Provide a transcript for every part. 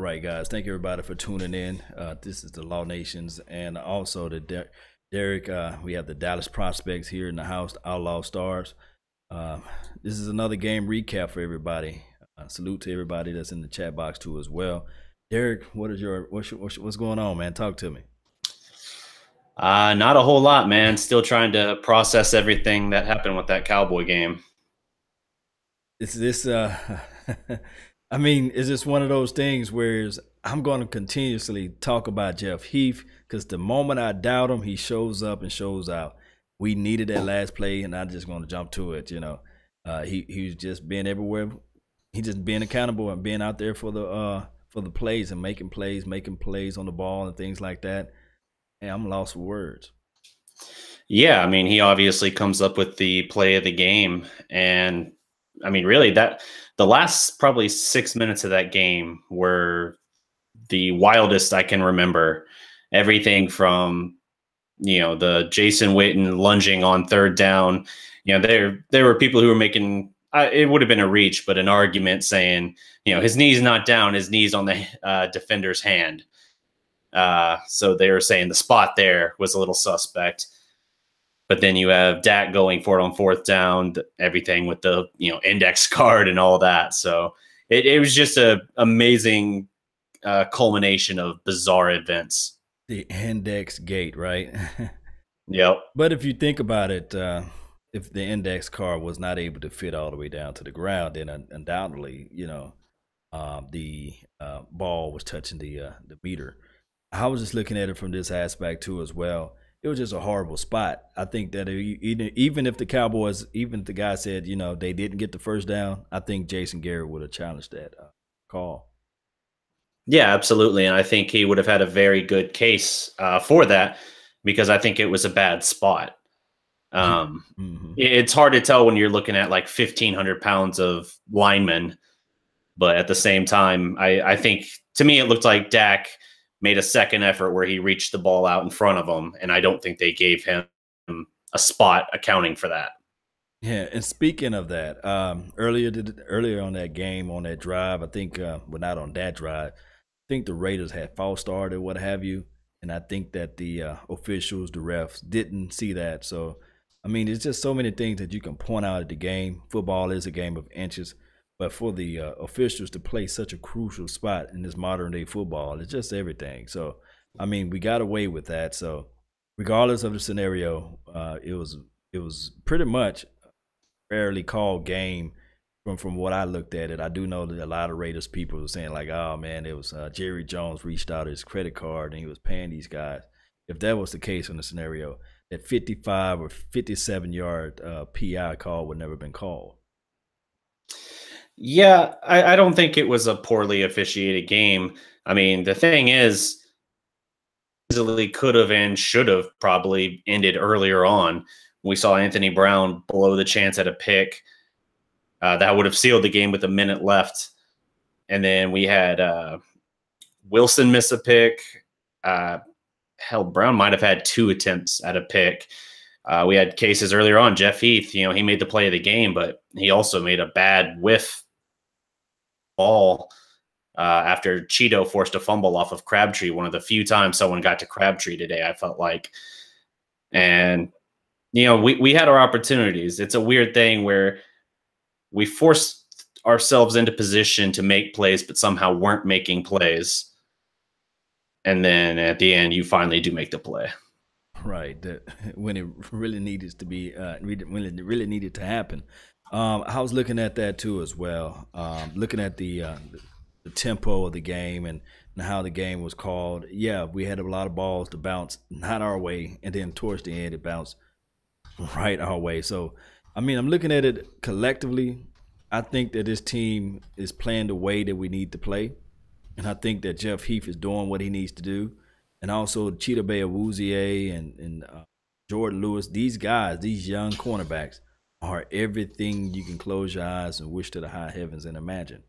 right, guys. Thank you everybody for tuning in. This is the Law Nations and also the Derek. We have the Dallas Prospects here in the house, the Outlaw Stars. Uh, this is another game recap for everybody. Salute to everybody that's in the chat box too as well. Derek, what's going on, man? Talk to me. Not a whole lot, man. Still trying to process everything that happened with that Cowboy game. Is this I mean, it's just one of those things where I'm going to continuously talk about Jeff Heath because the moment I doubt him, he shows up and shows out. We needed that last play, and I'm just going to jump to it. He was just being everywhere. He just being accountable and being out there for the plays and making plays on the ball and things like that. And I'm lost for words. Yeah, I mean, he obviously comes up with the play of the game, and I mean, really, that the last probably 6 minutes of that game were the wildest I can remember. Everything from, the Jason Witten lunging on third down. There were people who were making it would have been a reach, but an argument saying, his knee's not down, his knee's on the defender's hand. So they were saying the spot there was a little suspect. But then you have Dak going for it on fourth down, everything with the index card and all that. So it was just an amazing culmination of bizarre events. The index gate, right? Yep. But if you think about it, if the index card was not able to fit all the way down to the ground, then undoubtedly, the ball was touching the meter. I was just looking at it from this aspect too as well. It was just a horrible spot. I think that even if the Cowboys, even if the guy said, they didn't get the first down, I think Jason Garrett would have challenged that call. Yeah, absolutely. And I think he would have had a very good case for that because I think it was a bad spot. It's hard to tell when you're looking at like 1,500 pounds of linemen. But at the same time, I think to me, it looked like Dak made a second effort where he reached the ball out in front of him, and I don't think they gave him a spot accounting for that. Yeah, and speaking of that, earlier on that game, on that drive, I think, well, not on that drive, I think the Raiders had false started, what have you, and I think that the officials, the refs, didn't see that. So, I mean, there's just so many things that you can point out at the game. Football is a game of inches. But for the officials to play such a crucial spot in this modern day football, it's just everything. So, I mean, we got away with that. So, regardless of the scenario, it was pretty much a fairly called game from what I looked at it. I do know that a lot of Raiders people were saying like, "Oh man, it was Jerry Jones reached out his credit card and he was paying these guys." If that was the case in the scenario, that 55 or 57-yard PI call would never have been called. Yeah, I don't think it was a poorly officiated game. I mean, the thing is, easily could have and should have probably ended earlier on. We saw Anthony Brown blow the chance at a pick. That would have sealed the game with a minute left. And then we had Wilson miss a pick. Brown might have had 2 attempts at a pick. We had cases earlier on. Jeff Heath, he made the play of the game, but he also made a bad whiff ball after Cheeto forced a fumble off of Crabtree, one of the few times someone got to Crabtree today, I felt like. And, we had our opportunities. It's a weird thing where we forced ourselves into position to make plays, but somehow weren't making plays. And then at the end, you finally do make the play. Right. When it really needed to be, when it really needed to happen. I was looking at that too as well. Looking at the tempo of the game and how the game was called. Yeah, we had a lot of balls to bounce not our way, and then towards the end it bounced right our way. So, I mean, I'm looking at it collectively. I think that this team is playing the way that we need to play, and I think that Jeff Heath is doing what he needs to do, and also Cheetah Bay Awuzie and Jordan Lewis. These guys, these young cornerbacks, are everything you can close your eyes and wish to the high heavens and imagine.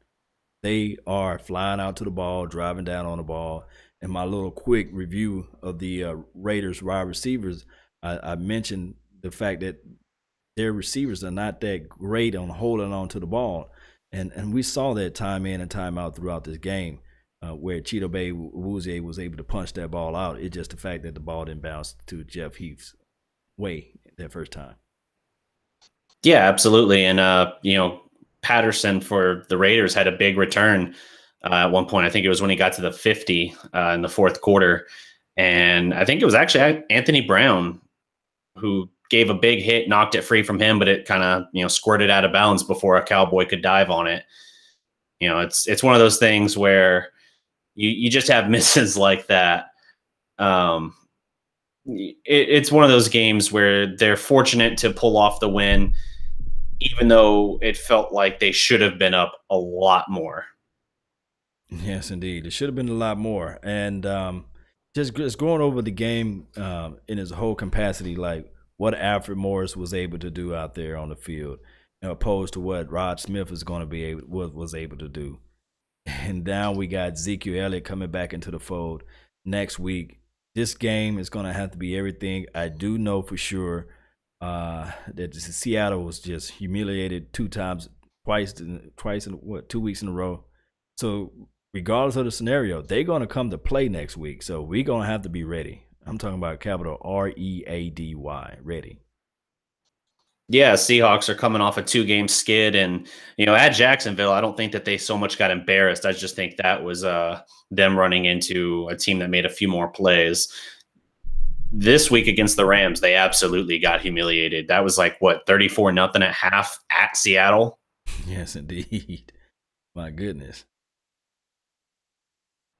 They are flying out to the ball, driving down on the ball. In my little quick review of the Raiders wide receivers, I mentioned the fact that their receivers are not that great on holding on to the ball. And we saw that time in and time out throughout this game. where Cheeto Bay Awuzie was able to punch that ball out. It's just the fact that the ball didn't bounce to Jeff Heath's way that first time. Yeah, absolutely. And, Patterson for the Raiders had a big return at one point. I think it was when he got to the 50 in the fourth quarter. And I think it was actually Anthony Brown who gave a big hit, knocked it free from him, but it kind of, squirted out of bounds before a Cowboy could dive on it. It's one of those things where you just have misses like that. It's one of those games where they're fortunate to pull off the win, even though it felt like they should have been up a lot more. Yes, indeed. It should have been a lot more. And just going over the game in its whole capacity, like what Alfred Morris was able to do out there on the field, opposed to what Rod Smith was going to be was able to do. And now we got Ezekiel Elliott coming back into the fold next week. This game is going to have to be everything. I do know for sure that Seattle was just humiliated twice in 2 weeks in a row. So regardless of the scenario, they're going to come to play next week. So we're going to have to be ready. I'm talking about capital READY, ready. Yeah, Seahawks are coming off a 2-game skid, and at Jacksonville, I don't think that they so much got embarrassed. I just think that was them running into a team that made a few more plays. This week against the Rams, they absolutely got humiliated. That was like 34-0 at half at Seattle. Yes, indeed. My goodness.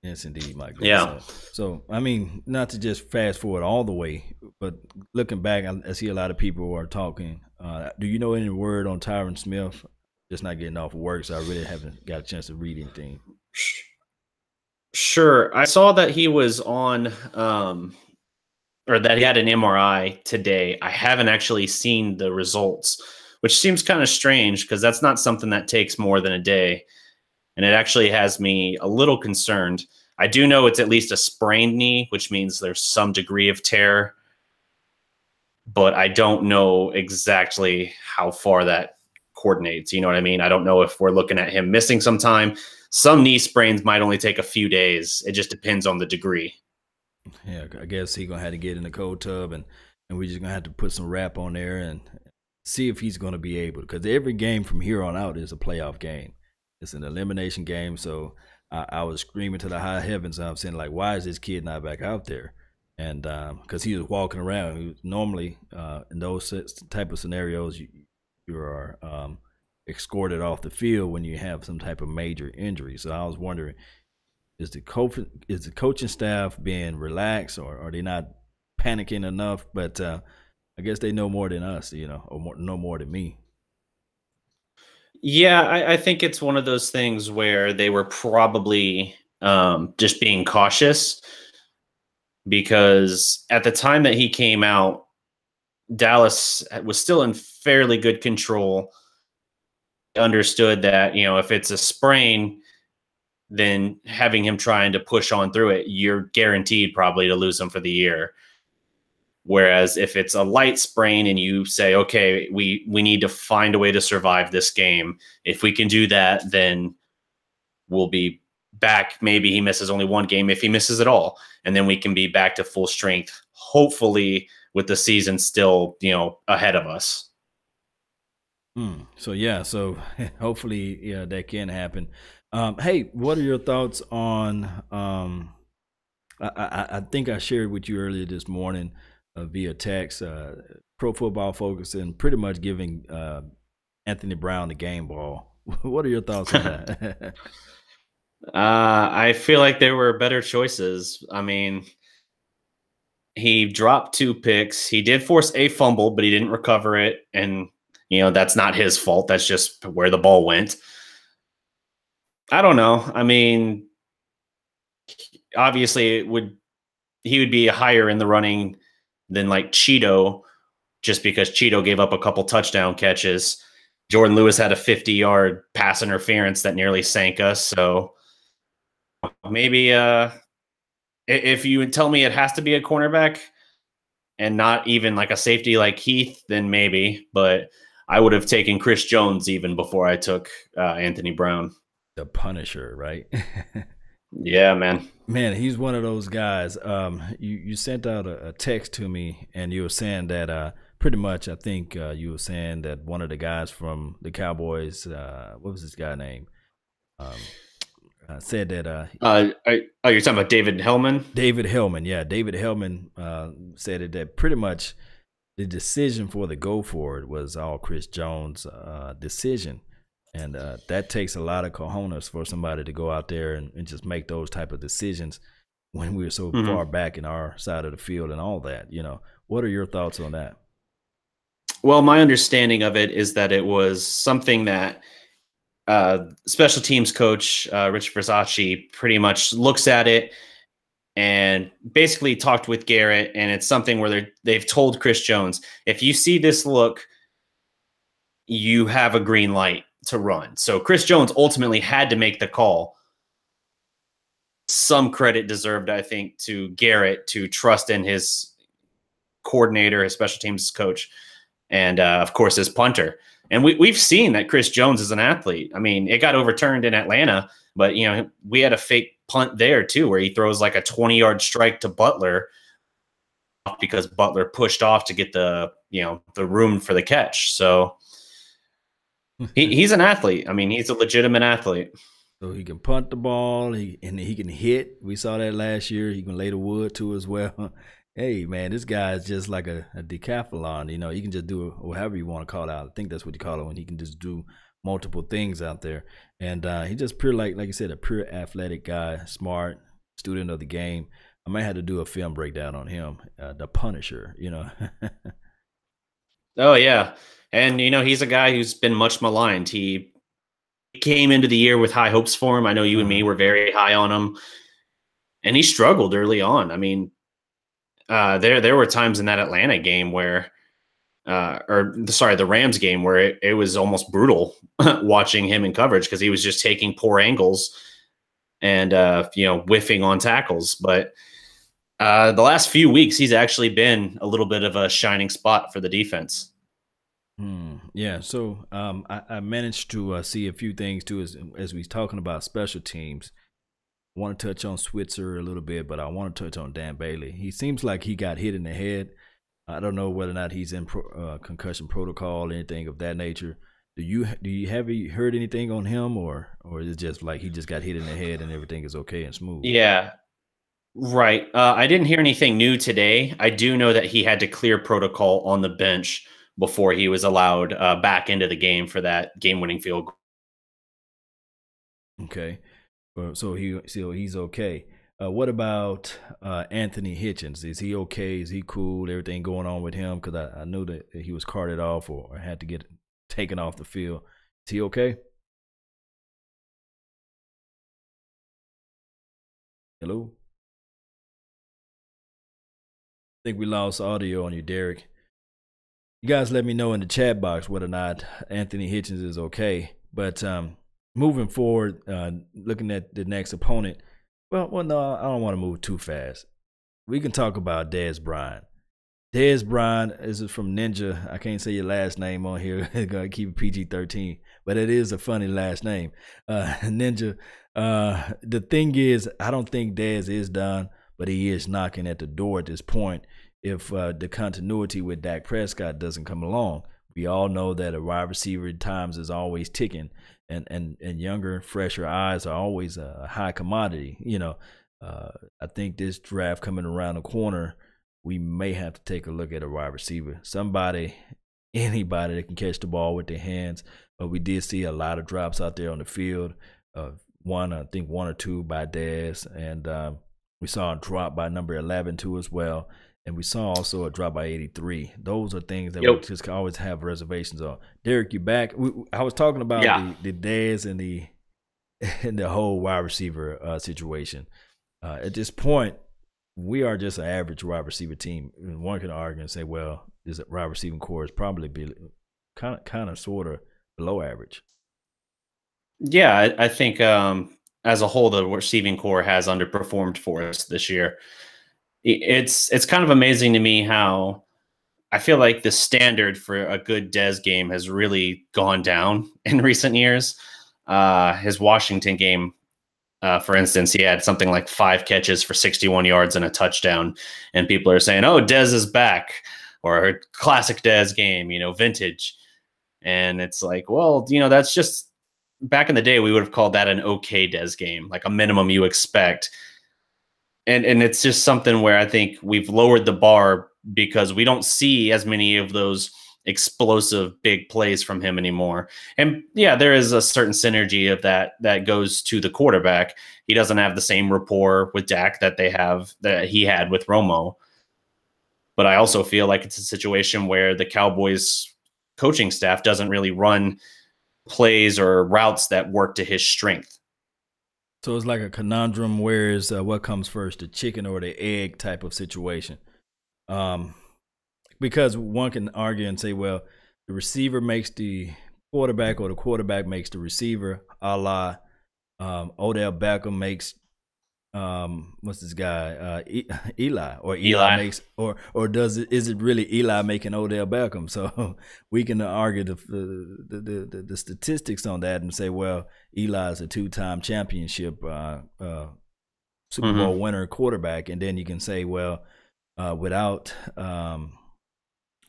Yes, indeed, my goodness. Yeah. So, I mean, not to just fast forward all the way, but looking back, I see a lot of people who are talking. Do you know any word on Tyron Smith? Just not getting off of work, so I really haven't got a chance to read anything. Sure. I saw that he was on, or that he had an MRI today. I haven't actually seen the results, which seems kind of strange because that's not something that takes more than a day. And it actually has me a little concerned. I do know it's at least a sprained knee, which means there's some degree of tear, but I don't know exactly how far that coordinates. You know what I mean? I don't know if we're looking at him missing some time. Some knee sprains might only take a few days. It just depends on the degree. Yeah, I guess he's going to have to get in the cold tub, and we're just going to have to put some wrap on there and see if he's going to be able, because every game from here on out is a playoff game. It's an elimination game, so I was screaming to the high heavens. I'm saying, like, why is this kid not back out there? And because he was walking around. Normally, in those type of scenarios, you are escorted off the field when you have some type of major injury. So I was wondering, is the coaching staff being relaxed, or are they not panicking enough? But I guess they know more than us, or know more than me. Yeah, I think it's one of those things where they were probably just being cautious, because at the time that he came out, Dallas was still in fairly good control. Understood that, if it's a sprain, then having him trying to push on through it, you're guaranteed probably to lose him for the year. Whereas if it's a light sprain and you say, okay, we need to find a way to survive this game. If we can do that, then we'll be back. Maybe he misses only one game if he misses it all. And then we can be back to full strength, hopefully with the season still, ahead of us. So, yeah, hopefully, that can happen. Hey, what are your thoughts on I think I shared with you earlier this morning via text, Pro Football Focus, and pretty much giving Anthony Brown the game ball. What are your thoughts on that? I feel like there were better choices. I mean, he dropped 2 picks. He did force a fumble, but he didn't recover it. And, that's not his fault. That's just where the ball went. I don't know. I mean, obviously he would be higher in the running than like Cheeto, just because Cheeto gave up a couple touchdown catches. Jordan Lewis had a 50-yard pass interference that nearly sank us. So maybe if you would tell me it has to be a cornerback and not even like a safety like Heath, then maybe. But I would have taken Chris Jones even before I took Anthony Brown. The Punisher, right? Yeah, man. Man, he's one of those guys. You sent out a text to me, and you were saying that pretty much. I think you were saying that one of the guys from the Cowboys, what was this guy name? Um, said that You're talking about David Hellman? David Hellman. Yeah, David Hellman said it, that pretty much the decision for the go for it was all Chris Jones' decision. And that takes a lot of cojones for somebody to go out there and just make those type of decisions when we're so far back in our side of the field and all that. What are your thoughts on that? Well, my understanding of it is that it was something that special teams coach Rich Versace pretty much looks at it and basically talked with Garrett, and it's something where they've told Chris Jones, if you see this look, you have a green light to run. So Chris Jones ultimately had to make the call. Some credit deserved, I think, to Garrett to trust in his coordinator, his special teams coach, and of course his punter. And we've seen that Chris Jones is an athlete. I mean, it got overturned in Atlanta, but we had a fake punt there too, where he throws like a 20-yard strike to Butler because Butler pushed off to get the room for the catch. So he's an athlete. I mean, he's a legitimate athlete. So he can punt the ball, he can hit. We saw that last year. He can lay the wood too as well. Hey man, this guy is just like a decathlon. He can just do whatever you want to call it out. I think that's what you call it, when he can just do multiple things out there. And he just pure, like you said, a pure athletic guy, smart student of the game. I might have to do a film breakdown on him, the Punisher. Oh yeah, and he's a guy who's been much maligned. He came into the year with high hopes for him. I know you and me were very high on him, and he struggled early on. I mean, there were times in that Atlanta game where, the Rams game where it was almost brutal watching him in coverage because he was just taking poor angles and whiffing on tackles. But the last few weeks, he's actually been a little bit of a shining spot for the defense. Yeah, so I managed to see a few things too as we talking about special teams. I want to touch on Switzer a little bit, but I want to touch on Dan Bailey. He seems like he got hit in the head. I don't know whether or not he's in concussion protocol or anything of that nature. Do you have you heard anything on him, or is it just like he just got hit in the head and everything is okay and smooth? Yeah, right. I didn't hear anything new today. I do know that he had to clear protocol on the bench before he was allowed back into the game for that game-winning field goal. Okay, so he's okay. What about Anthony Hitchens? Is he okay? Is he cool? Everything going on with him? Because I knew that he was carted off or had to get taken off the field. Is he okay? Hello? I think we lost audio on you, Derek. You guys let me know in the chat box whether or not Anthony Hitchens is okay. But moving forward, looking at the next opponent, well, no, I don't want to move too fast. We can talk about Dez Bryant. Dez Bryant is from Ninja. I can't say your last name on here. Gotta keep it PG-13, but it is a funny last name, Ninja. The thing is, I don't think Dez is done, but he is knocking at the door at this point. If the continuity with Dak Prescott doesn't come along, we all know that a wide receiver at times is always ticking, and younger, fresher eyes are always a high commodity. I think this draft coming around the corner, we may have to take a look at a wide receiver. Anybody that can catch the ball with their hands. We did see a lot of drops out there on the field. I think one or two by Dez, and we saw a drop by number 11 too as well. And we saw also a drop by 83. Those are things that we just always have reservations on. Derek, you back? I was talking about the Dez and the whole wide receiver situation. At this point, we are just an average wide receiver team. And one can argue and say, well, this wide receiving core is probably kind of sort of below average. Yeah, I think as a whole, the receiving core has underperformed for us this year. It's kind of amazing to me how I feel like the standard for a good Dez game has really gone down in recent years. His Washington game, For instance, he had something like 5 catches for 61 yards and a touchdown, and people are saying, "Oh, Dez is back," or "Classic Dez game," vintage. And it's like, well, that's just back in the day. We would have called that an okay Dez game, like a minimum you expect. And it's just something where I think we've lowered the bar because we don't see as many of those explosive big plays from him anymore. And yeah, there is a certain synergy of that goes to the quarterback. He doesn't have the same rapport with Dak that he had with Romo. But I also feel like it's a situation where the Cowboys coaching staff doesn't really run plays or routes that work to his strength. So it's like a conundrum, whereas what comes first, the chicken or the egg type of situation. Because one can argue and say, well, the receiver makes the quarterback or the quarterback makes the receiver, a la Odell Beckham makes what's this guy Eli, or Eli makes, or is it really Eli making Odell Beckham? So we can argue the statistics on that and say, well, Eli is a 2-time championship Super Bowl winner quarterback, and then you can say, well, without Odell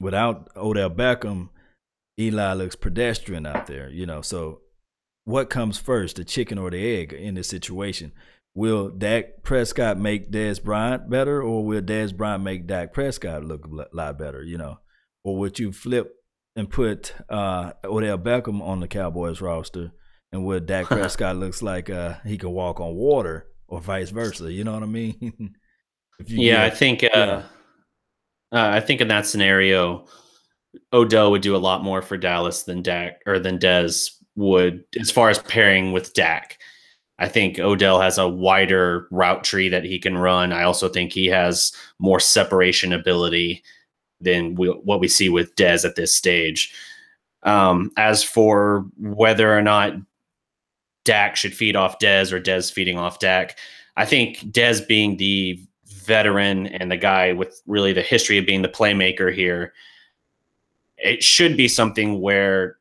Beckham, Eli looks pedestrian out there, So what comes first, the chicken or the egg in this situation? Will Dak Prescott make Dez Bryant better, or will Dez Bryant make Dak Prescott look a lot better, Or would you flip and put Odell Beckham on the Cowboys roster, and would Dak Prescott looks like he could walk on water, or vice versa? You know what I mean? I think I think in that scenario, Odell would do a lot more for Dallas than Dez would, as far as pairing with Dak. I think Odell has a wider route tree that he can run. I also think he has more separation ability than what we see with Dez at this stage. As for whether or not Dak should feed off Dez or Dez feeding off Dak, I think Dez being the veteran and the guy with really the history of being the playmaker here, it should be something where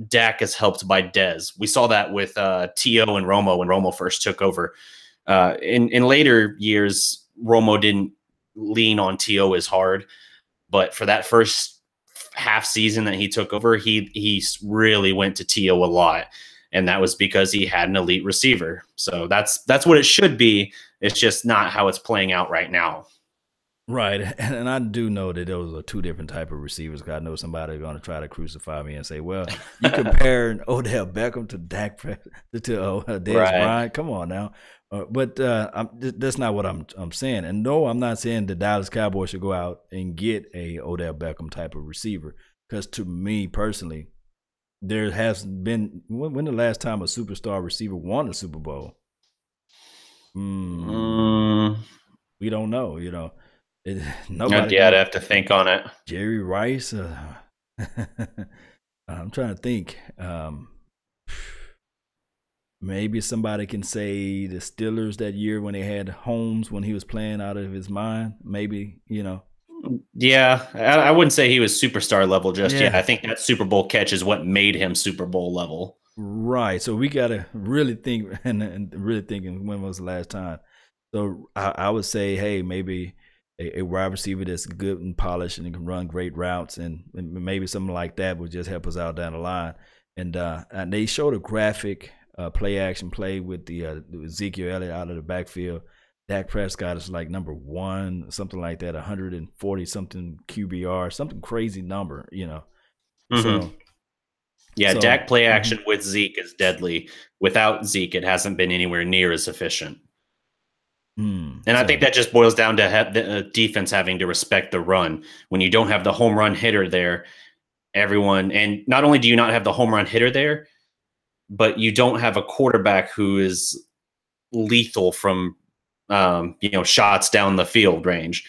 Dak is helped by Dez. We saw that with T.O. and Romo when Romo first took over. In later years, Romo didn't lean on T.O. as hard, but for that first half season that he took over, he really went to T.O. a lot, and that was because he had an elite receiver. So that's what it should be. It's just not how it's playing out right now. Right, and I do know that those are 2 different type of receivers. I know somebody going to try to crucify me and say, "Well, you comparing Odell Beckham to Dak to Dez Bryant? Come on now." But that's not what I'm saying. And no, I'm not saying the Dallas Cowboys should go out and get a Odell Beckham type of receiver. Because to me personally, there hasn't been when the last time a superstar receiver won a Super Bowl. We don't know, Nobody. I'd have to think on it. Jerry Rice. I'm trying to think. Maybe somebody can say the Steelers that year when they had Holmes when he was playing out of his mind. Maybe, Yeah, I wouldn't say he was superstar level just yet. I think that Super Bowl catch is what made him Super Bowl level. Right. So we got to really think and really thinking when was the last time. So I would say, hey, maybe a wide receiver that's good and polished and can run great routes, and maybe something like that would just help us out down the line. And they showed a graphic play action play with the Ezekiel Elliott out of the backfield. Dak Prescott is like number 1, something like that, 140 something QBR, something crazy number, So Dak play action with Zeke is deadly. Without Zeke, it hasn't been anywhere near as efficient. And I think that just boils down to the defense having to respect the run. When you don't have the home run hitter there, and not only do you not have the home run hitter there, but you don't have a quarterback who is lethal from shots down the field range.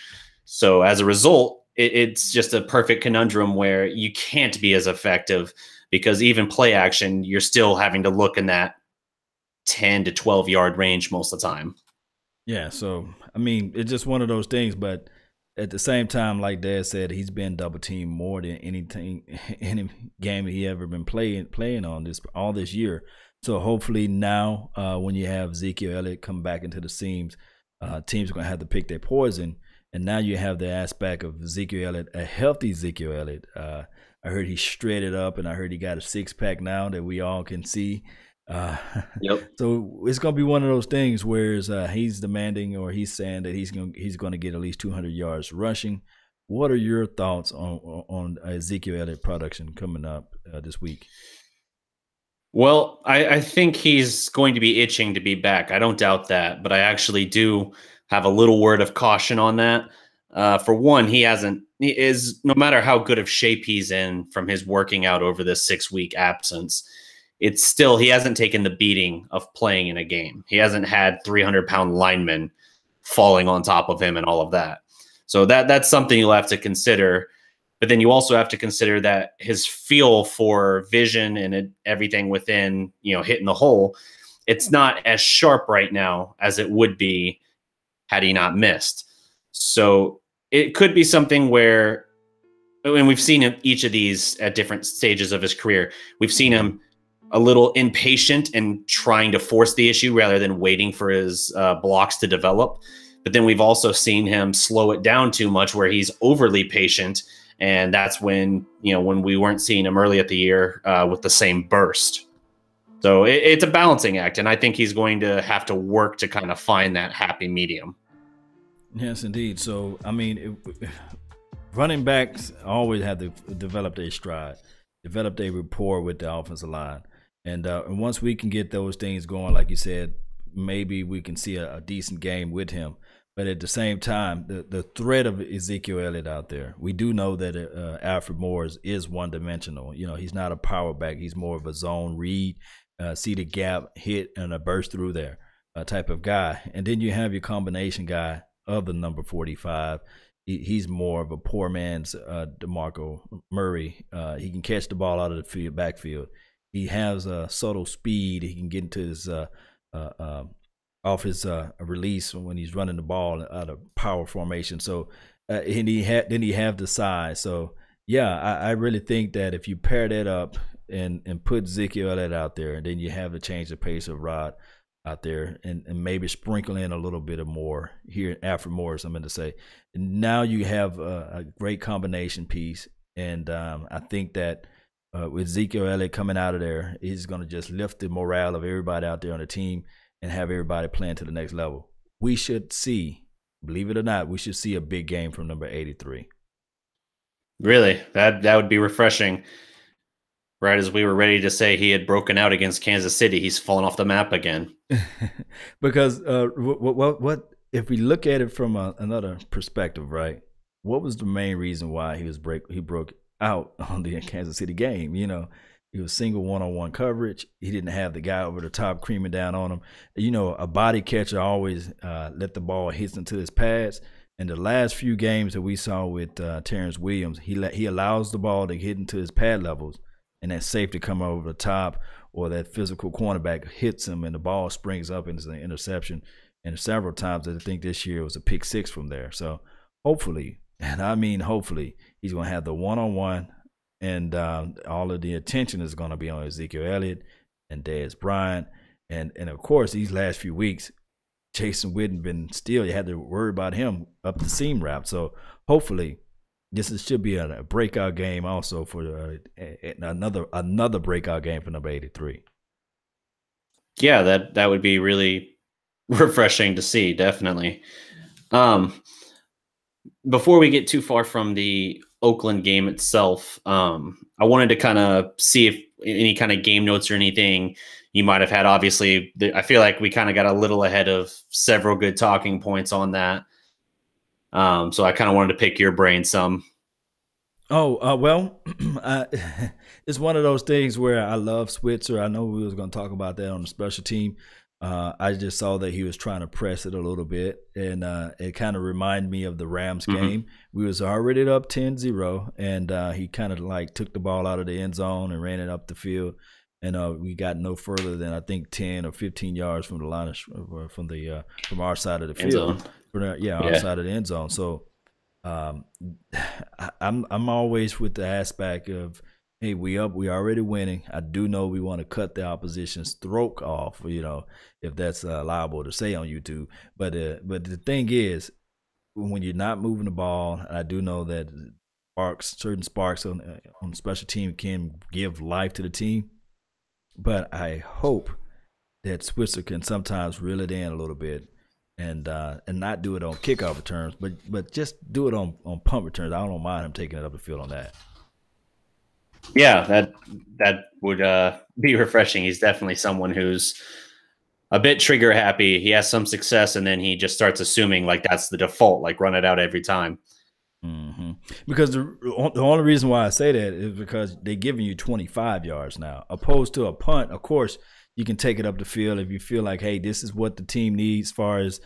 So as a result, it's just a perfect conundrum where you can't be as effective because even play action, you're still having to look in that 10 to 12 yard range most of the time. Yeah, so I mean, it's just one of those things. But at the same time, like Dad said, he's been double teamed more than any game he ever been playing on all this year. So hopefully now, when you have Ezekiel Elliott come back into the seams, teams are going to have to pick their poison. And now you have the aspect of Ezekiel Elliott, a healthy Ezekiel Elliott. I heard he's shredded up, and I heard he got a six-pack now that we all can see. Uh, Yep. so it's going to be one of those things where he's demanding, or he's saying that he's going to get at least 200 yards rushing. What are your thoughts on Ezekiel Elliott production coming up this week? Well, I think he's going to be itching to be back. I don't doubt that, but I actually do have a little word of caution on that. For one, he is, no matter how good of shape he's in from his working out over this 6-week absence, it's still, he hasn't taken the beating of playing in a game. He hasn't had 300-pound linemen falling on top of him and all of that. So that's something you'll have to consider. But then you also have to consider that his feel for vision and everything within, hitting the hole, it's not as sharp right now as it would be had he not missed. So it could be something where, and we've seen him, each of these at different stages of his career, we've seen him a little impatient and trying to force the issue rather than waiting for his blocks to develop. But then we've also seen him slow it down too much where he's overly patient. And that's when we weren't seeing him early at the year with the same burst. So it's a balancing act. And I think he's going to have to work to kind of find that happy medium. Yes, indeed. So, I mean, running backs always have to develop their stride, develop their rapport with the offensive line. And once we can get those things going, like you said, maybe we can see a decent game with him. But at the same time, the threat of Ezekiel Elliott out there, we do know that Alfred Morris is one-dimensional. He's not a power back. He's more of a zone read, see the gap, hit, and a burst through there type of guy. And then you have your combination guy of the number 45. He's more of a poor man's DeMarco Murray. He can catch the ball out of the backfield. He has subtle speed. He can get into his off his release when he's running the ball out of power formation. So then he have the size. So yeah, I really think that if you pair that up and put Ezekiel Elliott out there, and then you have to change the pace of Rod out there, and maybe sprinkle in a little bit of more here after Morris, I'm going to say. And now you have a great combination piece, and I think that with Ezekiel Elliott coming out of there, he's going to just lift the morale of everybody out there on the team and have everybody playing to the next level. We should see, believe it or not, we should see a big game from number 83. Really? That would be refreshing. Right as we were ready to say he had broken out against Kansas City, he's fallen off the map again. Because what if we look at it from another perspective, right? What was the main reason why he broke out on the Kansas City game? He was single one-on-one coverage. He didn't have the guy over the top creaming down on him. A body catcher always let the ball hit into his pads. And the last few games that we saw with Terrence Williams, he allows the ball to hit into his pad levels, and that safety come over the top, or that physical cornerback hits him and the ball springs up into an interception. And several times I think this year it was a pick six from there. So hopefully, and I mean hopefully, he's going to have the one-on-one, and all of the attention is going to be on Ezekiel Elliott and Dez Bryant. And of course, these last few weeks, Jason Witten you had to worry about him up the seam route. So hopefully, should be a breakout game also for another breakout game for number 83. Yeah, that would be really refreshing to see, definitely. Before we get too far from the Oakland game itself, I wanted to kind of see if any kind of game notes or anything you might have had. Obviously, I feel like we kind of got a little ahead of several good talking points on that. So I kind of wanted to pick your brain some. Oh, well, it's one of those things where I love Switzer. I know we was going to talk about that on the special team. I just saw that he was trying to press it a little bit, and it kind of reminded me of the Rams game. We was already up 10-0, and he kind of like took the ball out of the end zone and ran it up the field, and we got no further than I think 10 or 15 yards from the line of, from our side of the field. Our side of the end zone. So I'm always with the aspect of hey, we up, we already winning. I do know we want to cut the opposition's throat off, if that's allowable to say on YouTube. But the thing is, when you're not moving the ball, I do know that certain sparks on special team can give life to the team. But I hope that Switzer can sometimes reel it in a little bit and not do it on kickoff returns, but just do it on punt returns. I don't mind him taking it up the field on that. Yeah, that would be refreshing. He's definitely someone who's a bit trigger happy. He has some success, and then he just starts assuming like that's the default, like run it out every time. Mm-hmm. Because the only reason why I say that is because they're giving you 25 yards now, opposed to a punt. Of course, you can take it up the field if you feel like, hey, this is what the team needs as far as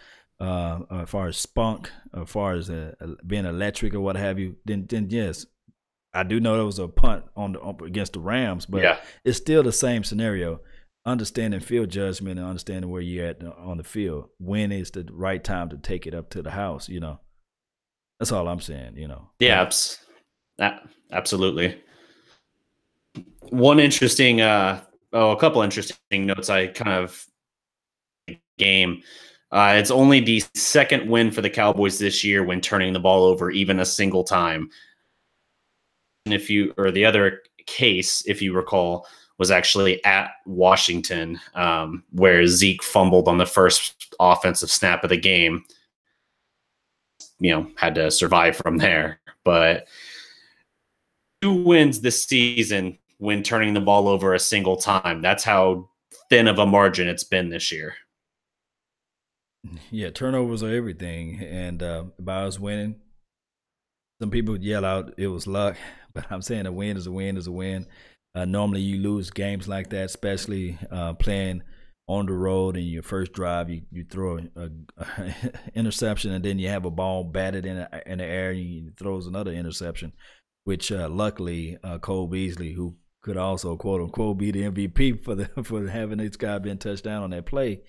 spunk, as far as being electric or what have you. Then yes, I do know there was a punt against the Rams, but yeah, it's still the same scenario. Understanding field judgment and understanding where you're at on the field. When is the right time to take it up to the house? That's all I'm saying. Yeah, absolutely. One interesting, a couple interesting notes. I kind of game. It's only the second win for the Cowboys this year when turning the ball over even a single time. And the other case, if you recall, was actually at Washington, where Zeke fumbled on the first offensive snap of the game. Had to survive from there. But 2 wins this season when turning the ball over a single time. That's how thin of a margin it's been this year. Yeah, turnovers are everything. And by us winning, some people yell out it was luck, but I'm saying a win is a win is a win. Normally you lose games like that, especially playing on the road and your first drive, you throw a interception and then you have a ball batted in the air and he throws another interception, which luckily Cole Beasley, who could also quote unquote be the MVP for having this guy been touchdown on that play,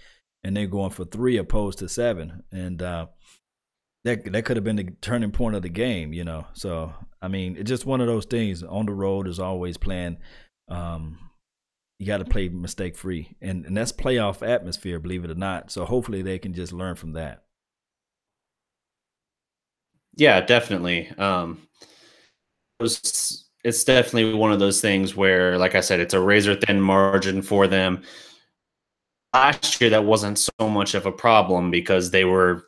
and they're going for 3 opposed to 7, and that could have been the turning point of the game, So I mean, it's just one of those things. On the road is always playing. You got to play mistake free, and that's playoff atmosphere, believe it or not. So hopefully they can just learn from that. Yeah, definitely. It's definitely one of those things where, like I said, it's a razor thin margin for them. Last year, that wasn't so much of a problem because they were,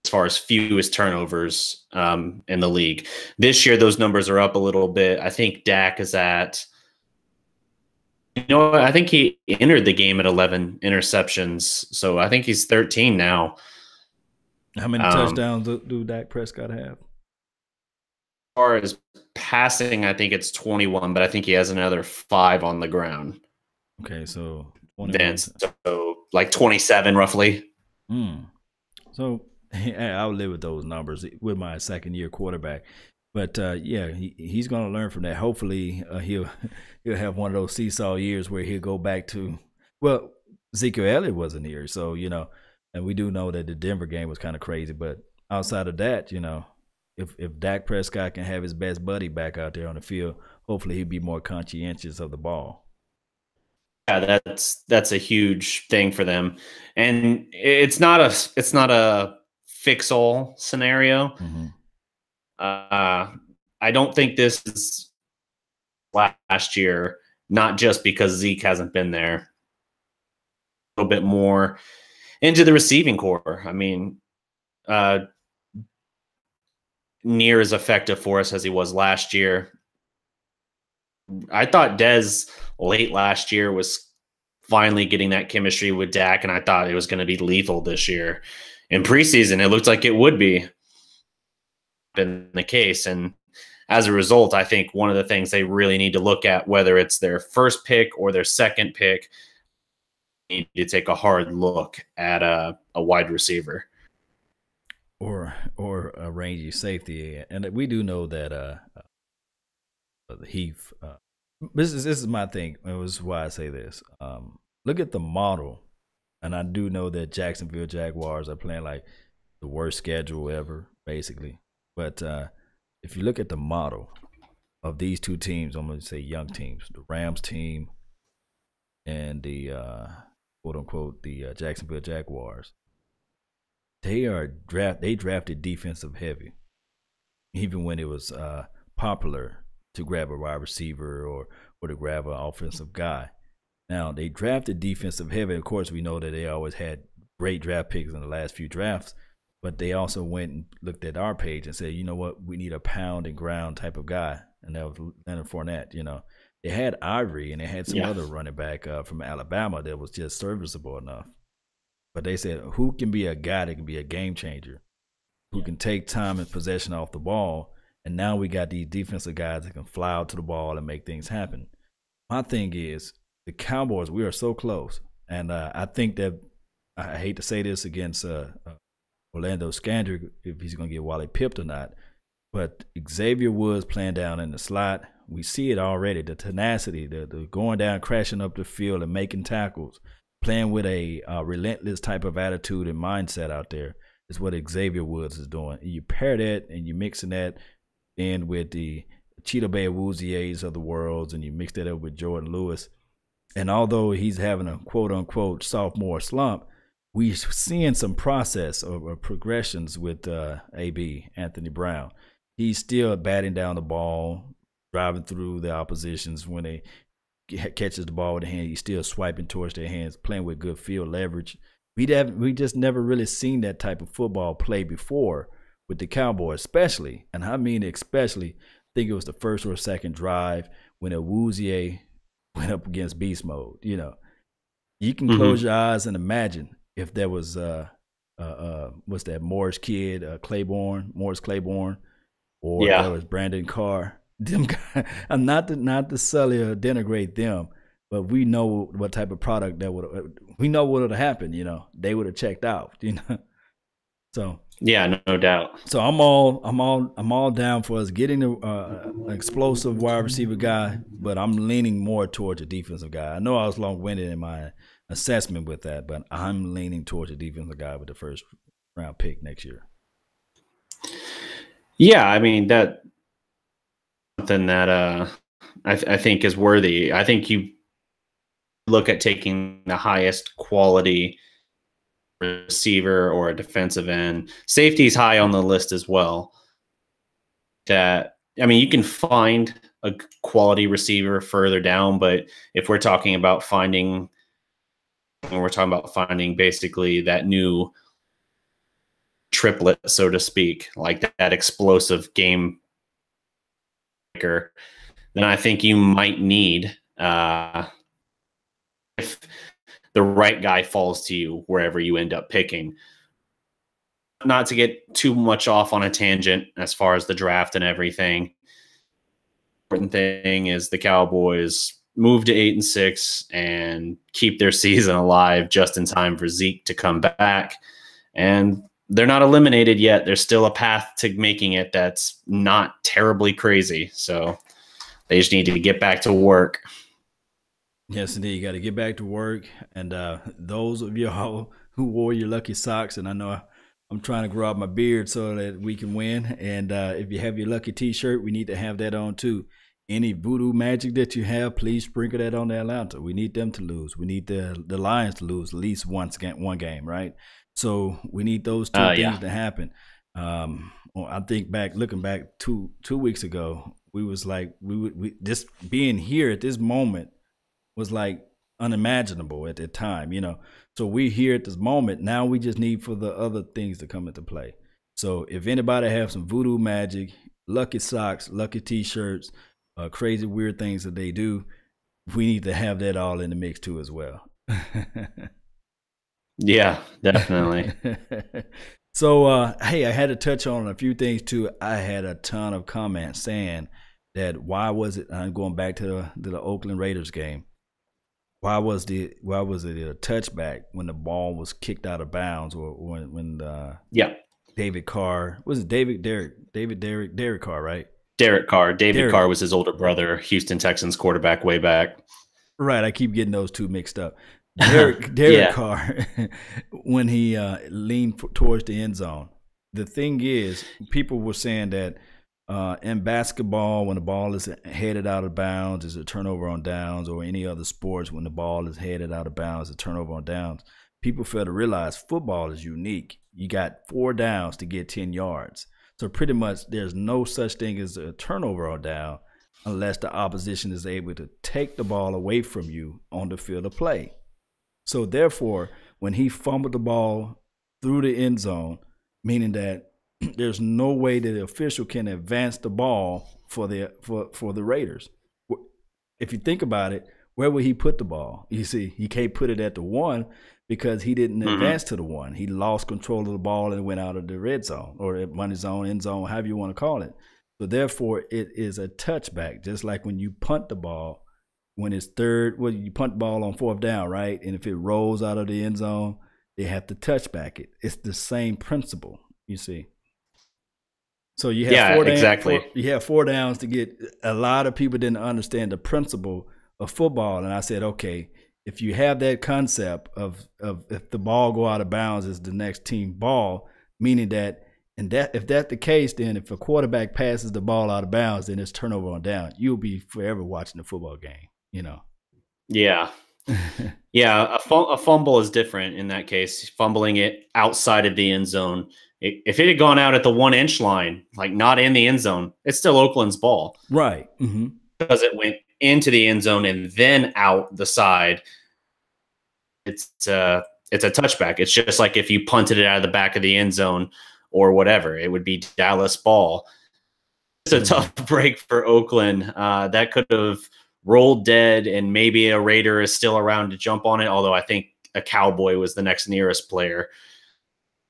as far as fewest turnovers in the league. This year, those numbers are up a little bit. I think Dak is at, I think he entered the game at 11 interceptions. So I think he's 13 now. How many touchdowns do Dak Prescott have? As far as passing, I think it's 21, but I think he has another 5 on the ground. Okay, so 21. So like 27 roughly. So I'll live with those numbers with my second-year quarterback. But yeah, he's going to learn from that. Hopefully, he'll have one of those seesaw years where he'll go back to, well, Ezekiel Elliott wasn't here, so and we do know that the Denver game was kind of crazy. But outside of that, if Dak Prescott can have his best buddy back out there on the field, hopefully he'll be more conscientious of the ball. Yeah, that's a huge thing for them, and it's not a fix-all scenario. Mm-hmm. I don't think this is last year, not just because Zeke hasn't been there. A little bit more into the receiving core. I mean, near as effective for us as he was last year. I thought Dez late last year was finally getting that chemistry with Dak, and I thought it was going to be lethal this year. In preseason, it looked like it would be. Been the case, and as a result, I think one of the things they really need to look at, whether it's their first pick or their second pick, need to take a hard look at a wide receiver or a rangy safety. And we do know that Heath. This is my thing. It was why I say this. Look at the model, and I do know that Jacksonville Jaguars are playing like the worst schedule ever, basically. But if you look at the model of these two teams, I'm going to say young teams, the Rams team and the quote unquote the Jacksonville Jaguars, they drafted defensive heavy, even when it was popular to grab a wide receiver or to grab an offensive guy. Now they drafted defensive heavy. Of course, we know that they always had great draft picks in the last few drafts, but they also went and looked at our page and said, you know what, we need a pound and ground type of guy, and that was Leonard Fournette. You know, they had Ivory and they had some other running back from Alabama that was just serviceable enough. But they said, who can be a guy that can be a game changer, who can take time and possession off the ball? And now we got these defensive guys that can fly out to the ball and make things happen. My thing is, the Cowboys, we are so close. And I think that, I hate to say this against Orlando Scandrick, if he's going to get Wally pipped or not, but Xavier Woods playing down in the slot, we see it already, the tenacity, the going down, crashing up the field and making tackles, playing with a relentless type of attitude and mindset out there is what Xavier Woods is doing. And you pair that and you mixing that in with the Cheetah Bay Awuzies of the world, and you mix that up with Jordan Lewis. And although he's having a quote-unquote sophomore slump, we're seeing some process or progressions with AB, Anthony Brown. He's still batting down the ball, driving through the oppositions. When they catches the ball with the hand, he's still swiping towards their hands, playing with good field leverage. We just never really seen that type of football play before with the Cowboys, especially, and I mean especially, I think it was the first or second drive when Awuzie went up against beast mode. You know, you can close your eyes and imagine if there was what's that Morris kid, Morris Claiborne, or if there was Brandon Carr. Them guys, I'm not to sully or denigrate them, but we know what type of product we know what would have happened. You know, they would have checked out. You know, so yeah, no doubt. So I'm all down for us getting an explosive wide receiver guy, but I'm leaning more towards a defensive guy. I know I was long-winded in my assessment with that, but I'm leaning towards a defensive guy with the first round pick next year. Yeah, I mean that something that I think is worthy. I think you look at taking the highest quality receiver or a defensive end. Safety's high on the list as well. That, I mean, you can find a quality receiver further down, but if we're talking about finding basically that new triplet, so to speak, like that explosive game maker, then I think you might need if the right guy falls to you wherever you end up picking. Not to get too much off on a tangent as far as the draft and everything. Important thing is the Cowboys move to 8-6 and keep their season alive just in time for Zeke to come back. And they're not eliminated yet. There's still a path to making it that's not terribly crazy. So they just need to get back to work. Yes, indeed. You got to get back to work. And those of y'all who wore your lucky socks, and I know I'm trying to grow out my beard so that we can win. And if you have your lucky T-shirt, we need to have that on too. Any voodoo magic that you have, please sprinkle that on the Atlanta. We need them to lose. We need the Lions to lose at least one game, right? So we need those two things to happen. I think looking back two weeks ago, we was like, we just being here at this moment was like unimaginable at that time, you know. So we're here at this moment. Now we just need for the other things to come into play. So if anybody have some voodoo magic, lucky socks, lucky T-shirts, crazy weird things that they do, we need to have that all in the mix too as well. Yeah, definitely. So, hey, I had to touch on a few things too. I had a ton of comments saying that why was it, I'm going back to the Oakland Raiders game, why was it a touchback when the ball was kicked out of bounds, or when David Carr, was it Derek Carr, right? Derek Carr. David Carr was his older brother, Houston Texans quarterback way back. Right, I keep getting those two mixed up. Derek Carr, when he leaned towards the end zone. The thing is, people were saying that In basketball, when the ball is headed out of bounds, is a turnover on downs, or any other sports, when the ball is headed out of bounds, a turnover on downs. People fail to realize football is unique. You got 4 downs to get 10 yards. So pretty much there's no such thing as a turnover on down unless the opposition is able to take the ball away from you on the field of play. So therefore, when he fumbled the ball through the end zone, meaning that there's no way that the official can advance the ball for the Raiders. If you think about it, where would he put the ball? You see, he can't put it at the 1 because he didn't advance to the 1. He lost control of the ball and went out of the red zone or money zone, end zone, however you want to call it. So therefore, it is a touchback, just like when you punt the ball. When it's third, well, you punt the ball on 4th down, right? And if it rolls out of the end zone, they have to touch back it. It's the same principle, you see. So you have 4 downs, exactly. You have 4 downs to get. A lot of people didn't understand the principle of football, and I said, okay, if you have that concept of if the ball go out of bounds, is the next team ball, meaning that, and that if that's the case, then if a quarterback passes the ball out of bounds, then it's turnover on down. You'll be forever watching the football game, you know. Yeah. Yeah, a fumble is different in that case. Fumbling it outside of the end zone. If it had gone out at the 1-inch line, like not in the end zone, it's still Oakland's ball. Right. Because it went into the end zone and then out the side. It's a touchback. It's just like if you punted it out of the back of the end zone or whatever, it would be Dallas ball. It's a tough break for Oakland. That could have rolled dead, and maybe a Raider is still around to jump on it, although I think a Cowboy was the next nearest player.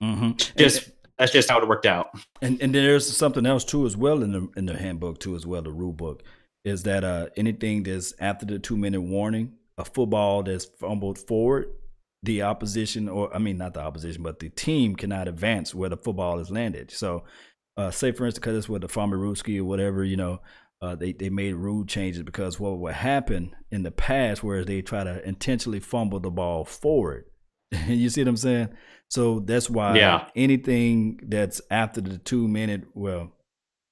That's just how it worked out. And then there's something else too as well in the handbook too as well, the rule book, is that anything that's after the 2-minute warning, a football that's fumbled forward, the opposition, or I mean not the opposition, but the team cannot advance where the football is landed. So say for instance, because it's with the Farmeruski or whatever, you know, they made rule changes because what would happen in the past, whereas they try to intentionally fumble the ball forward. You see what I'm saying? So that's why anything that's after the 2-minute,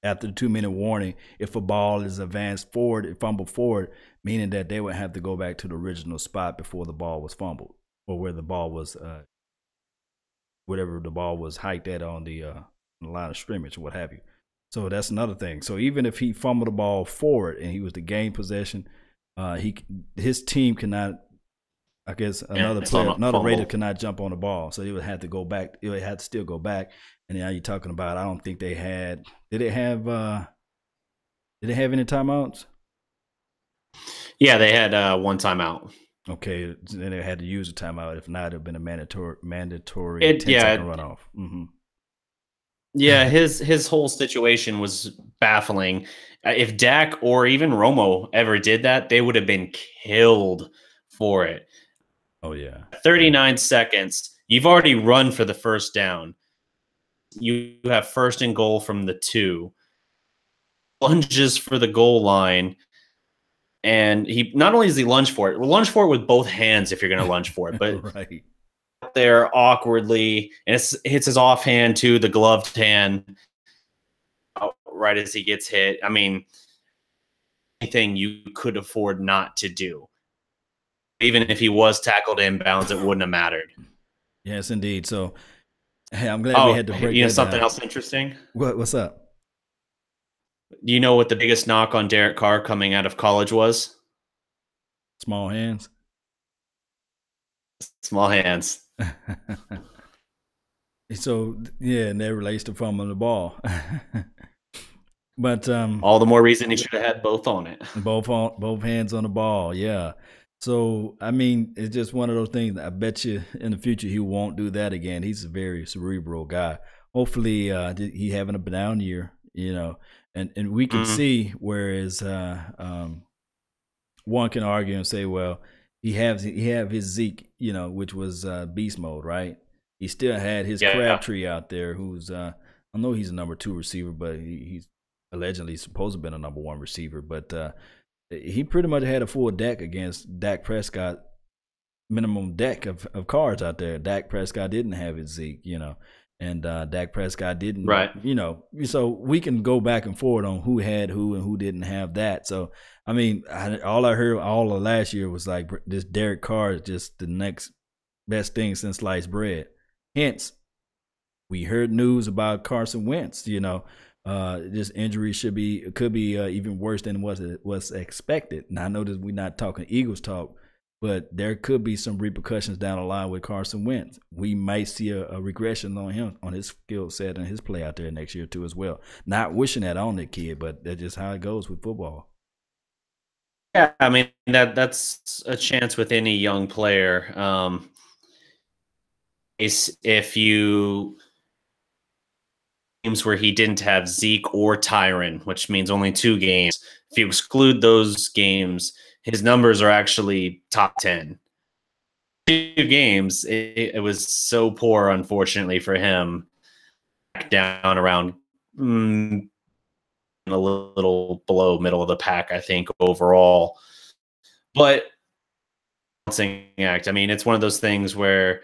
after the 2-minute warning, if a ball is advanced forward, fumbled forward, meaning that they would have to go back to the original spot before the ball was fumbled, or where the ball was, whatever the ball was hiked at on the line of scrimmage or what have you. So that's another thing. So even if he fumbled the ball forward and he was to gain possession, his team cannot. I guess another Raider cannot jump on the ball, so they would have to go back. It would have to still go back. And now you're talking about, I don't think they had. Did they have any timeouts? Yeah, they had 1 timeout. Okay, then they had to use a timeout. If not, it'd have been a mandatory 10-second runoff. Yeah, his whole situation was baffling. If Dak or even Romo ever did that, they would have been killed for it. Oh, yeah. 39 seconds. You've already run for the first down. You have 1st and goal from the 2. Lunges for the goal line. And he not only does he lunge for it with both hands if you're going to lunge for it, but right there awkwardly, and it hits his offhand to the gloved hand right as he gets hit. I mean, anything you could afford not to do. Even if he was tackled inbounds, it wouldn't have mattered. Yes, indeed. So, hey, I'm glad we had to break that something down. else interesting? What's up? Do you know what the biggest knock on Derek Carr coming out of college was? Small hands. Small hands. So, yeah, and that relates to fumbling the ball. But all the more reason he should have had both on it. Both hands on the ball, yeah. So, I mean, it's just one of those things. I bet you in the future he won't do that again. He's a very cerebral guy. Hopefully he having a down year, you know, and we can see, whereas one can argue and say, well, he have his Zeke, you know, which was beast mode, right? He still had his Crabtree out there, who's I know he's a number 2 receiver, but he's allegedly supposed to have been a number 1 receiver, but he pretty much had a full deck against Dak Prescott, minimum deck of cards out there. Dak Prescott didn't have his Zeke, you know. and Dak Prescott didn't. Right. So we can go back and forth on who had who and who didn't have that. So I mean, all I heard all of last year was like this Derek Carr is just the next best thing since sliced bread. Hence, we heard news about Carson Wentz. This injury could be even worse than was expected. Now I know that we're not talking Eagles talk, but there could be some repercussions down the line with Carson Wentz. We might see a regression on him, on his skill set and his play out there next year too as well. Not wishing that on the kid, but that's just how it goes with football. Yeah, I mean that's a chance with any young player. If you games where he didn't have Zeke or Tyron, which means only 2 games. If you exclude those games, his numbers are actually top 10. 2 games, it was so poor, unfortunately for him. Back down around a little below middle of the pack, I think, overall. But act. I mean, it's one of those things where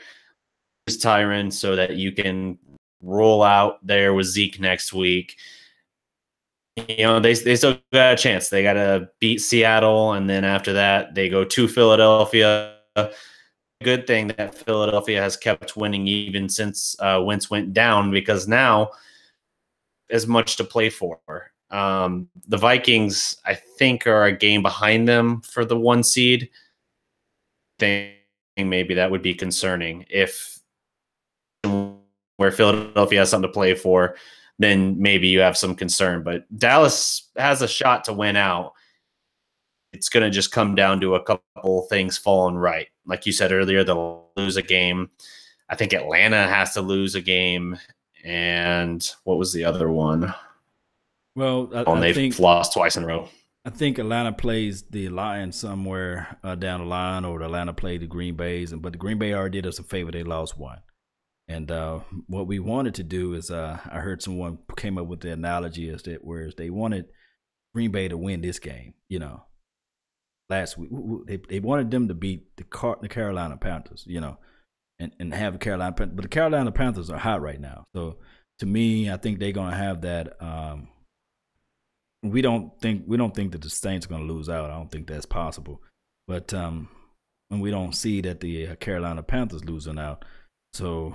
it's Tyron so that you can roll out there with Zeke next week. They still got a chance. They got to beat Seattle, and then after that, they go to Philadelphia. Good thing that Philadelphia has kept winning even since Wentz went down, because now as much to play for. The Vikings, I think, are a game behind them for the 1 seed. I think maybe that would be concerning. If where Philadelphia has something to play for, then maybe you have some concern. But Dallas has a shot to win out. It's going to just come down to a couple things falling right. Like you said earlier, they'll lose a game. I think Atlanta has to lose a game. And what was the other one? Well, they've lost twice in a row. I think Atlanta plays the Lions somewhere down the line, or Atlanta played the Green Bays. But the Green Bay already did us a favor. They lost 1. And what we wanted to do is I heard someone came up with the analogy as that whereas they wanted Green Bay to win this game, last week. They wanted them to beat the Carolina Panthers, and have the Carolina Panthers. But the Carolina Panthers are hot right now. So to me, I think they're going to have that. We don't think that the Saints are going to lose out. I don't think that's possible. But and we don't see that the Carolina Panthers losing out. So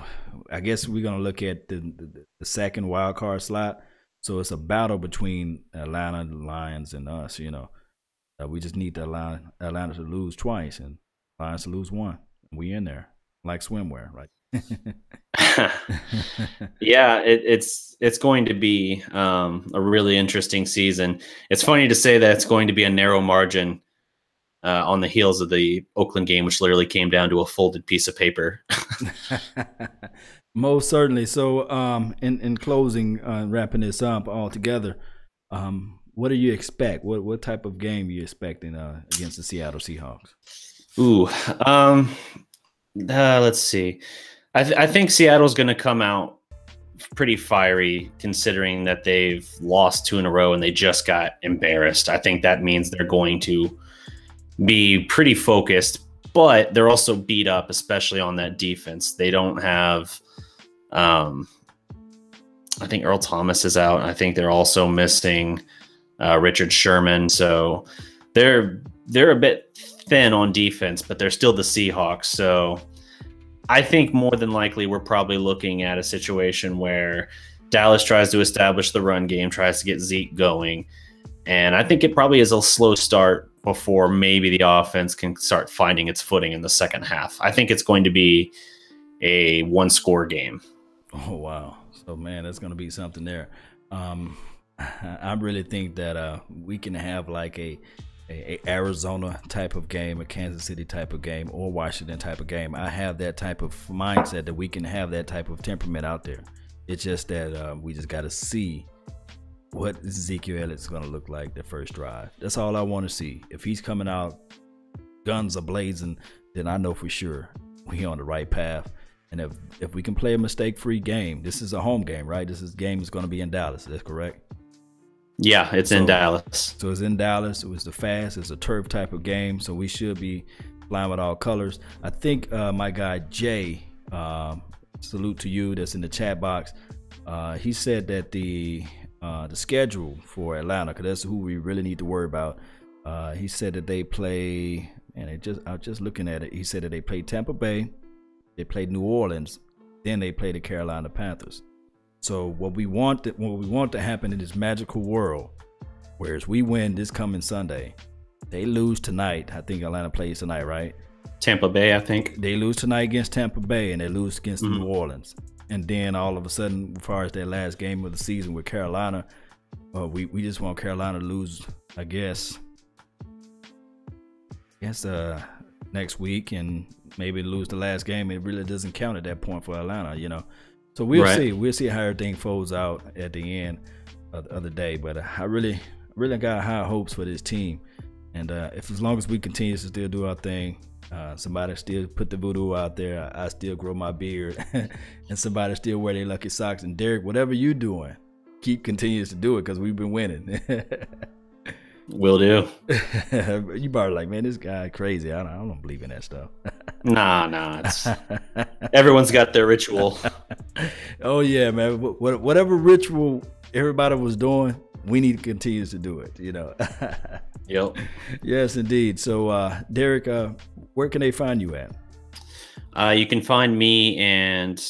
I guess we're going to look at the second wild card slot. So it's a battle between Atlanta, the Lions, and us, we just need Atlanta to lose twice and Lions to lose 1. We in there like swimwear, right? Yeah, it's going to be a really interesting season. It's funny to say that it's going to be a narrow margin on the heels of the Oakland game, which literally came down to a folded piece of paper. Most certainly. So in closing, wrapping this up all together, what do you expect? What type of game are you expecting against the Seattle Seahawks? Ooh, let's see. I think Seattle's going to come out pretty fiery, considering that they've lost 2 in a row and they just got embarrassed. I think that means they're going to be pretty focused, but they're also beat up, especially on that defense. They don't have, I think Earl Thomas is out. I think they're also missing Richard Sherman. So they're a bit thin on defense, but they're still the Seahawks. So I think more than likely we're probably looking at a situation where Dallas tries to establish the run game, tries to get Zeke going. And I think it probably is a slow start before maybe the offense can start finding its footing in the second half. I think it's going to be a 1-score game. Oh, wow. So, man, that's going to be something there. I really think that we can have like a Arizona type of game, a Kansas City type of game, or Washington type of game. I have that type of mindset that we can have that type of temperament out there. It's just that we just got to see what Ezekiel Elliott's going to look like the first drive. That's all I want to see. If he's coming out guns are blazing, then I know for sure we're on the right path. And if we can play a mistake-free game, this is a home game, right? This game is going to be in Dallas. That's correct? Yeah, it's in Dallas. So it's in Dallas. It was it's a turf type of game, so we should be flying with all colors. I think my guy Jay salute to you that's in the chat box. He said that the schedule for Atlanta, because that's who we really need to worry about. He said that they play, and I was just looking at it. He said that they played Tampa Bay, they played New Orleans, then they played the Carolina Panthers. So what we want to happen in this magical world, whereas we win this coming Sunday, they lose tonight. I think Atlanta plays tonight, right? Tampa Bay, I think. They lose tonight against Tampa Bay, and they lose against New Orleans. And then all of a sudden, as far as their last game of the season with Carolina, we just want Carolina to lose, I guess next week, and maybe lose the last game. It really doesn't count at that point for Atlanta, you know. So we'll see. We'll see how everything folds out at the end of the day. But I really got high hopes for this team. And as long as we continue to still do our thing, somebody still put the voodoo out there, I still grow my beard, and somebody still wear their lucky socks. And Derek, whatever you're doing, continues to do it, because we've been winning. Will do. You probably like, man, this guy crazy. I don't believe in that stuff. Nah. Everyone's got their ritual. Oh yeah, man. Whatever ritual everybody was doing, we need to continue to do it, you know. Yep. Yes, indeed. So, Derek, where can they find you at? You can find me and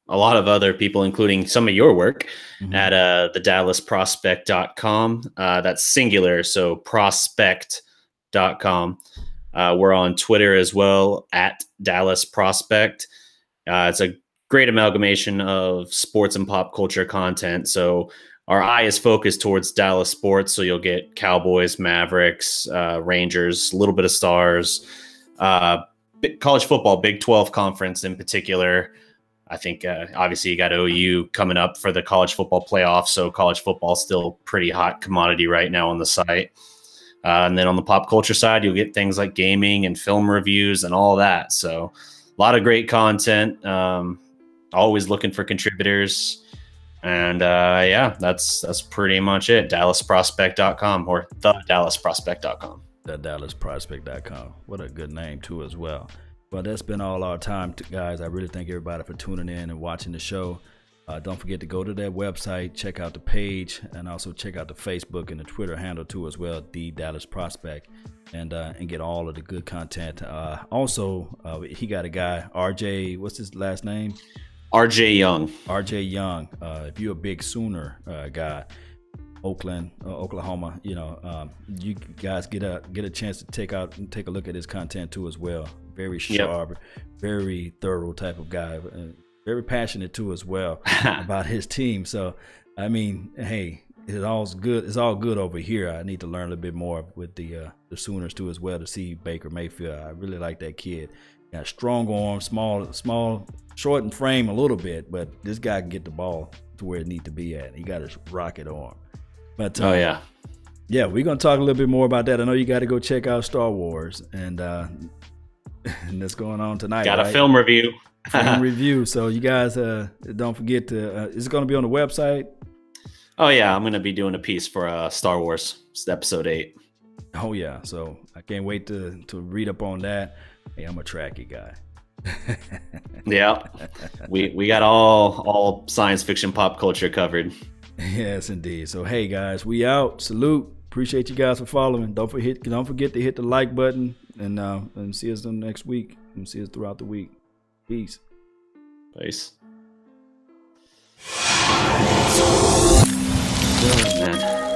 a lot of other people, including some of your work, at theDallasProspect.com. That's singular, so prospect.com. We're on Twitter as well, at Dallas Prospect. It's a great amalgamation of sports and pop culture content. So our eye is focused towards Dallas sports. So you'll get Cowboys, Mavericks, Rangers, a little bit of Stars, college football, Big 12 conference in particular. I think obviously you got OU coming up for the college football playoff. So college football is still pretty hot commodity right now on the site. And then on the pop culture side, you'll get things like gaming and film reviews and all that. So a lot of great content. Always looking for contributors. And yeah, that's pretty much it. DallasProspect.com or theDallasProspect.com. TheDallasProspect.com. What a good name too as well. Well, that's been all our time, guys. I really thank everybody for tuning in and watching the show. Don't forget to go to that website, check out the page, and also check out the Facebook and the Twitter handle too as well, The Dallas Prospect, and get all of the good content. Also, he got a guy, RJ, what's his last name? RJ Young. RJ Young. If you're a big Sooner guy, Oakland, Oklahoma, you know, you guys get a chance to take a look at his content too as well. Very sharp, very thorough type of guy. Very passionate too as well about his team. So, I mean, hey, it's all good. It's all good over here. I need to learn a little bit more with the Sooners too as well, to see Baker Mayfield. I really like that kid. Got strong arm, small, short in frame a little bit, but this guy can get the ball to where it needs to be at. He got his rocket arm. But yeah, we're gonna talk a little bit more about that. I know you got to go check out Star Wars, and that's going on tonight. Got a film review. Review. So you guys don't forget to. Is it going to be on the website? Oh yeah, I'm going to be doing a piece for Star Wars Episode 8. Oh yeah, so I can't wait to read up on that. Hey, I'm a Trekkie guy. Yeah, we got all science fiction pop culture covered. Yes, indeed. So hey guys, we out. Salute. Appreciate you guys for following. Don't forget to hit the like button, and see us next week, and see us throughout the week. Peace. Peace. Oh, man.